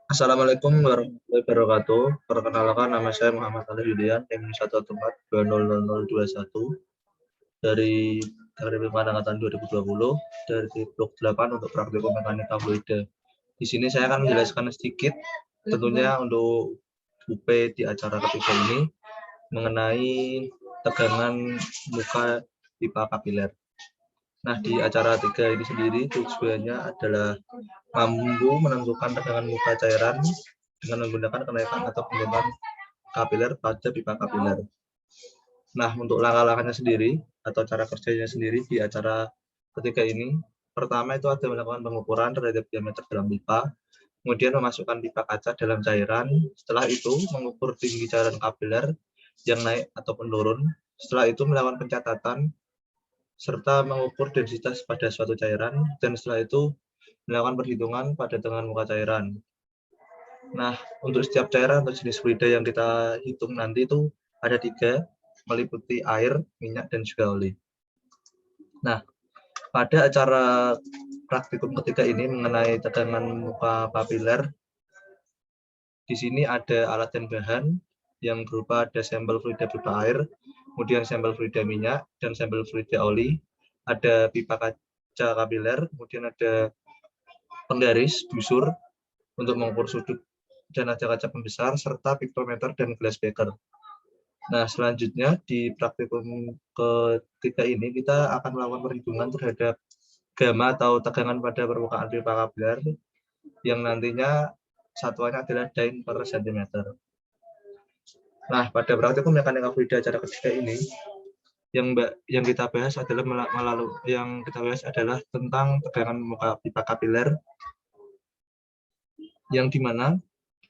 Assalamualaikum warahmatullahi wabarakatuh. Perkenalkan, nama saya Muhammad Ali Yulian, M114200021 dari Teknik Angkatan 2020 dari blok 8 untuk praktikum mekanika fluida. Di sini saya akan menjelaskan sedikit tentunya untuk UP di acara ketiga ini mengenai tegangan muka pipa kapiler. Nah, di acara 3 ini sendiri tujuannya adalah mampu menentukan tegangan muka cairan dengan menggunakan kenaikan atau penurunan kapiler pada pipa kapiler. Nah, untuk langkah-langkahnya sendiri atau cara kerjanya sendiri di acara ketiga ini, pertama itu ada melakukan pengukuran terhadap diameter dalam pipa, kemudian memasukkan pipa kaca dalam cairan, setelah itu mengukur tinggi cairan kapiler yang naik ataupun turun, setelah itu melakukan pencatatan serta mengukur densitas pada suatu cairan, dan setelah itu melakukan perhitungan pada tegangan muka cairan. Nah, untuk setiap cairan atau jenis fluida yang kita hitung nanti itu ada 3, meliputi air, minyak, dan juga oli. Nah, pada acara praktikum ketiga ini mengenai tegangan muka kapiler, di sini ada alat dan bahan yang berupa ada sampel fluida berupa air, kemudian sampel fluida minyak, dan sampel fluida oli, ada pipa kaca kapiler, kemudian ada penggaris, busur, untuk mengukur sudut dan ada kaca pembesar, serta piktometer dan glass beaker. Nah, selanjutnya di praktikum ketiga ini kita akan melakukan perhitungan terhadap gamma atau tegangan pada permukaan pipa kapiler yang nantinya satuannya adalah Dyn per cm. Nah, pada praktikum mekanika fluida acara ketiga ini yang kita bahas adalah tentang tegangan muka pipa kapiler, yang dimana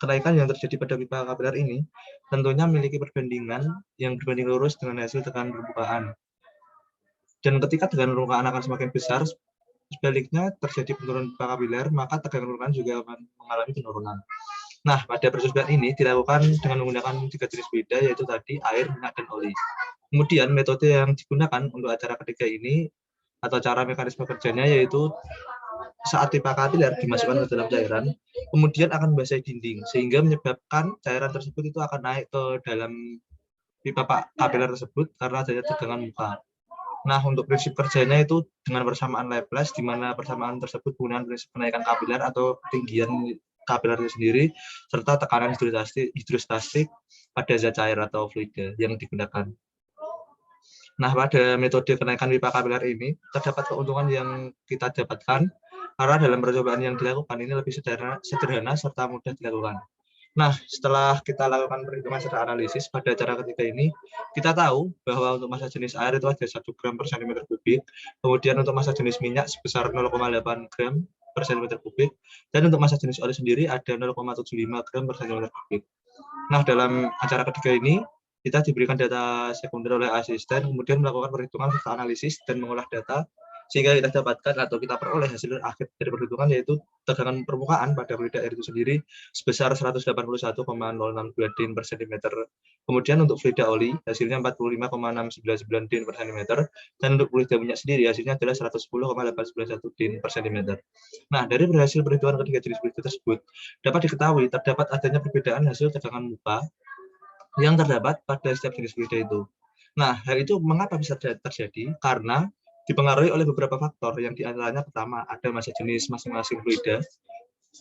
kenaikan yang terjadi pada pipa kapiler ini tentunya memiliki perbandingan yang berbanding lurus dengan hasil tekanan permukaan. Dan ketika tegangan permukaan akan semakin besar, sebaliknya terjadi penurunan pipa kapiler, maka tegangan permukaan juga akan mengalami penurunan. Nah, pada percobaan ini dilakukan dengan menggunakan 3 jenis fluida, yaitu tadi air, minyak, dan oli. Kemudian metode yang digunakan untuk acara ketiga ini atau cara mekanisme kerjanya yaitu saat pipa kapiler dimasukkan ke dalam cairan, kemudian akan membasahi dinding, sehingga menyebabkan cairan tersebut itu akan naik ke dalam pipa kapiler tersebut karena adanya tegangan muka. Nah, untuk prinsip kerjanya itu dengan persamaan Laplace, di mana persamaan tersebut menggunakan prinsip kenaikan kapiler atau ketinggian kapiler itu sendiri, serta tekanan hidrostatik pada zat cair atau fluida yang digunakan. Nah, pada metode kenaikan pipa kapiler ini, terdapat keuntungan yang kita dapatkan, karena dalam percobaan yang dilakukan ini lebih sederhana serta mudah dilakukan. Nah, setelah kita lakukan perhitungan secara analisis pada acara ketiga ini, kita tahu bahwa untuk massa jenis air itu ada 1 gram per cm kubik, kemudian untuk massa jenis minyak sebesar 0,8 gram per cm kubik, dan untuk massa jenis oli sendiri ada 0,75 gram per cm kubik. Nah, dalam acara ketiga ini, kita diberikan data sekunder oleh asisten, kemudian melakukan perhitungan serta analisis dan mengolah data, sehingga kita dapatkan atau kita peroleh hasil akhir dari perhitungan yaitu tegangan permukaan pada fluida air itu sendiri sebesar 181,062 Dyn per cm. Kemudian untuk fluida oli hasilnya 45,699 Dyn per cm, dan untuk fluida minyak sendiri hasilnya adalah 110,891 Dyn per cm. Nah, dari hasil perhitungan ketiga jenis fluida tersebut dapat diketahui terdapat adanya perbedaan hasil tegangan muka yang terdapat pada setiap jenis fluida itu. Nah, hal itu mengapa bisa terjadi? Karena dipengaruhi oleh beberapa faktor, yang diantaranya pertama ada massa jenis masing-masing fluida,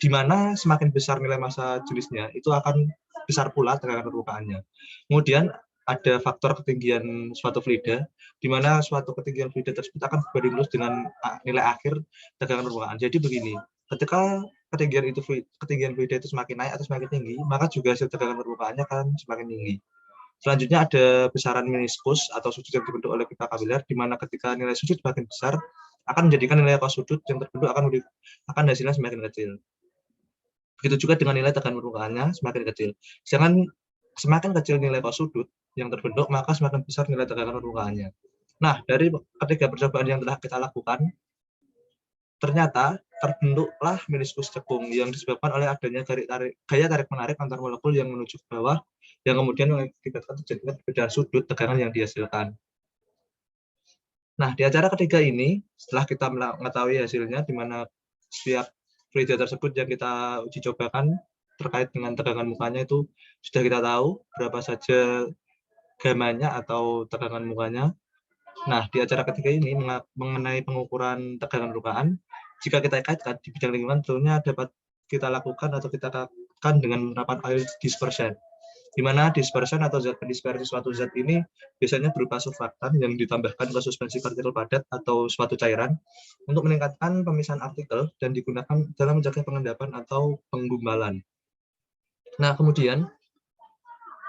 di mana semakin besar nilai massa jenisnya itu akan besar pula tegangan permukaannya. Kemudian ada faktor ketinggian suatu fluida, di mana suatu ketinggian fluida tersebut akan berbanding lurus dengan nilai akhir tegangan permukaan. Jadi begini, ketika ketinggian fluida itu semakin naik atau semakin tinggi, maka juga hasil tegangan permukaannya akan semakin tinggi. Selanjutnya ada besaran meniskus atau sudut yang dibentuk oleh pipa kapiler, di mana ketika nilai sudut semakin besar akan menjadikan nilai kos sudut yang terbentuk akan hasilnya semakin kecil. Begitu juga dengan nilai tegangan permukaannya semakin kecil. Sedangkan semakin kecil nilai kos sudut yang terbentuk, maka semakin besar nilai tegangan permukaannya. Nah, dari ketiga percobaan yang telah kita lakukan, ternyata terbentuklah meniskus cekung yang disebabkan oleh adanya gaya tarik-menarik antar molekul yang menuju ke bawah, yang kemudian mengakibatkan terjadinya perbedaan sudut tegangan yang dihasilkan. Nah, di acara ketiga ini, setelah kita mengetahui hasilnya, di mana setiap fluida tersebut yang kita uji cobakan terkait dengan tegangan mukanya itu sudah kita tahu berapa saja gamanya atau tegangan mukanya. Nah, di acara ketiga ini mengenai pengukuran tegangan permukaan, jika kita kaitkan di bidang lingkungan tentunya dapat kita lakukan atau kita lakukan dengan penerapan oil dispersion, di mana dispersion atau zat pendispersi suatu zat ini biasanya berupa surfaktan yang ditambahkan ke suspensi partikel padat atau suatu cairan untuk meningkatkan pemisahan partikel dan digunakan dalam menjaga pengendapan atau penggumpalan. Nah, kemudian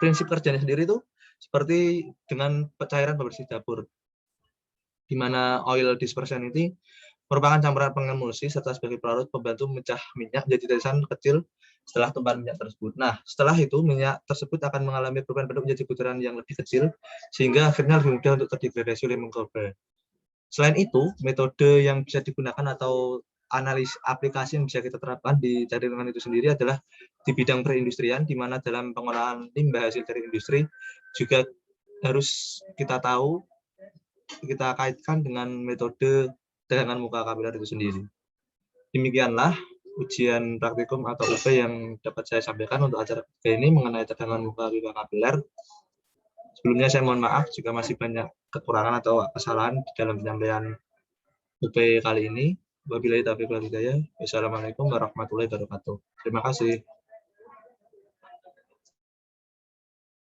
prinsip kerjanya sendiri itu seperti dengan cairan pembersih dapur, di mana oil dispersion ini merupakan campuran pengemulsi serta sebagai pelarut pembantu memecah minyak menjadi tetesan kecil setelah tumpahan minyak tersebut. Nah, setelah itu minyak tersebut akan mengalami perubahan bentuk menjadi butiran yang lebih kecil sehingga akhirnya lebih mudah untuk terdegradasi oleh mikroba. Selain itu, metode yang bisa digunakan atau analis aplikasi yang bisa kita terapkan di jaringan itu sendiri adalah di bidang perindustrian, di mana dalam pengolahan limbah hasil dari industri juga harus kita tahu, kita kaitkan dengan metode tegangan muka kapiler itu sendiri. Demikianlah ujian praktikum atau UP yang dapat saya sampaikan untuk acara ketiga ini mengenai tegangan muka pipa kapiler. Sebelumnya saya mohon maaf jika masih banyak kekurangan atau kesalahan di dalam penyampaian UP kali ini. Wabillahi taufiq wal hidayah. Wassalamualaikum warahmatullahi wabarakatuh. Terima kasih.